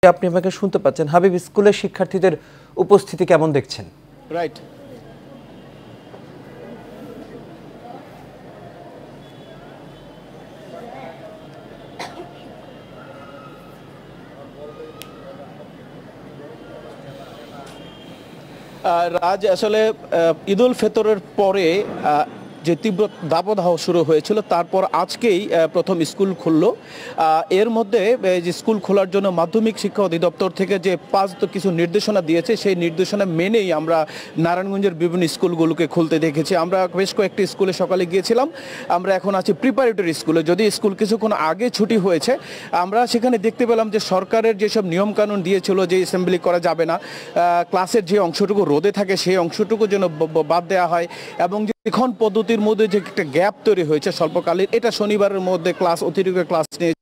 আপনি আমাকে শুনতে পাচ্ছেন। হাবিব, স্কুলের শিক্ষার্থীদের উপস্থিতি কেমন দেখছেন? রাইট, রাজ আসলে ঈদ উল ফিতরের পরে যে তীব্র দাবদাহ শুরু হয়েছিল, তারপর আজকেই প্রথম স্কুল খুললো। এর মধ্যে যে স্কুল খোলার জন্য মাধ্যমিক শিক্ষা অধিদপ্তর থেকে যে কিছু নির্দেশনা দিয়েছে, সেই নির্দেশনা মেনেই আমরা নারায়ণগঞ্জের বিভিন্ন স্কুলগুলোকে খুলতে দেখেছি। আমরা বেশ কয়েকটি স্কুলে সকালে গিয়েছিলাম। আমরা এখন আছি প্রিপারেটরি স্কুলে। যদি স্কুল কিছুক্ষণ আগে ছুটি হয়েছে, আমরা সেখানে দেখতে পেলাম যে সরকারের যেসব নিয়মকানুন দিয়েছিল যে অ্যাসেম্বলি করা যাবে না, ক্লাসের যে অংশটুকু রোদে থাকে সেই অংশটুকু যেন বাদ দেওয়া হয়, এবং এখন পদ্ধতির মধ্যে যে একটা গ্যাপ তৈরি হয়েছে স্বল্পকালীন, এটা শনিবারের মধ্যে অতিরিক্ত ক্লাস নিয়ে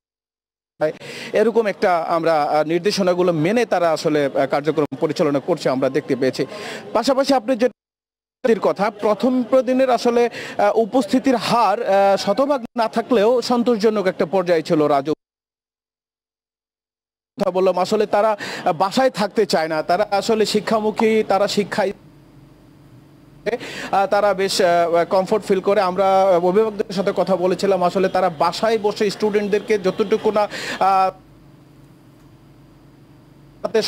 এরকম একটা আমরা নির্দেশনাগুলো মেনে তারা আসলে কার্যক্রম পরিচালনা করছে আমরা দেখতে পেয়েছি। পাশাপাশি আপনি যে কথা, প্রথম দিনের আসলে উপস্থিতির হার শতভাগ না থাকলেও সন্তোষজনক একটা পর্যায়ে ছিল। রাজু কথা বললাম, আসলে তারা বাসায় থাকতে চায় না, তারা আসলে শিক্ষামুখী, তারা শিক্ষায় তারা বেশ কমফোর্ট ফিল করে। আমরা অভিভাবকদের সাথে কথা বলেছিলাম, আসলে তারা বাসায় বসে স্টুডেন্টদেরকে যতটুকু না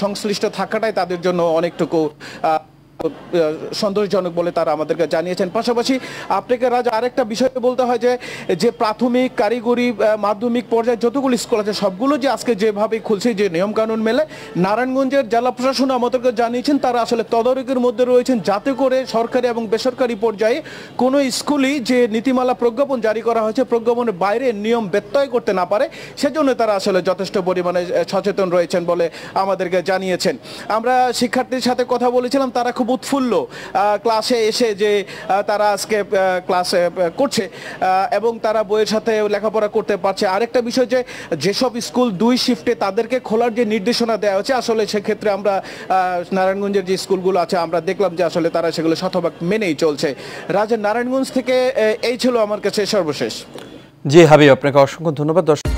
সংশ্লিষ্ট থাকাটাই তাদের জন্য অনেকটুকু সন্তোষজনক বলে তারা আমাদেরকে জানিয়েছেন। পাশাপাশি আপনাকে রাজা আরেকটা বিষয় বলতে হয় যে প্রাথমিক, কারিগরি, মাধ্যমিক পর্যায়ে যতগুলো স্কুল আছে সবগুলো যে আজকে যেভাবে খুলছে, যে নিয়মকানুন মেলে, নারায়ণগঞ্জের জেলা প্রশাসন আমাদেরকে জানিয়েছেন তারা আসলে তদারকির মধ্যে রয়েছেন, যাতে করে সরকারি এবং বেসরকারি পর্যায়ে কোনো স্কুলই যে নীতিমালা প্রজ্ঞাপন জারি করা হয়েছে প্রজ্ঞাপনের বাইরে নিয়ম ব্যত্যয় করতে না পারে, সেজন্য তারা আসলে যথেষ্ট পরিমাণে সচেতন রয়েছেন বলে আমাদেরকে জানিয়েছেন। আমরা শিক্ষার্থীর সাথে কথা বলেছিলাম, তারা খুব উৎফুল্ল ক্লাসে এসে যে তারা আজকে ক্লাসে করছে এবং তারা বইয়ের সাথে লেখাপড়া করতে পারছে। আরেকটা বিষয় যেসব স্কুল 2 শিফটে তাদেরকে খোলার যে নির্দেশনা দেওয়া হচ্ছে, আসলে সেক্ষেত্রে আমরা নারায়ণগঞ্জের যে স্কুলগুলো আছে আমরা দেখলাম যে আসলে তারা সেগুলো শতভাগ মেনেই চলছে। রাজা, নারায়ণগঞ্জ থেকে এই ছিল আমার কাছে সর্বশেষ। জি হাবিব, আপনাকে অসংখ্য ধন্যবাদ। দর্শক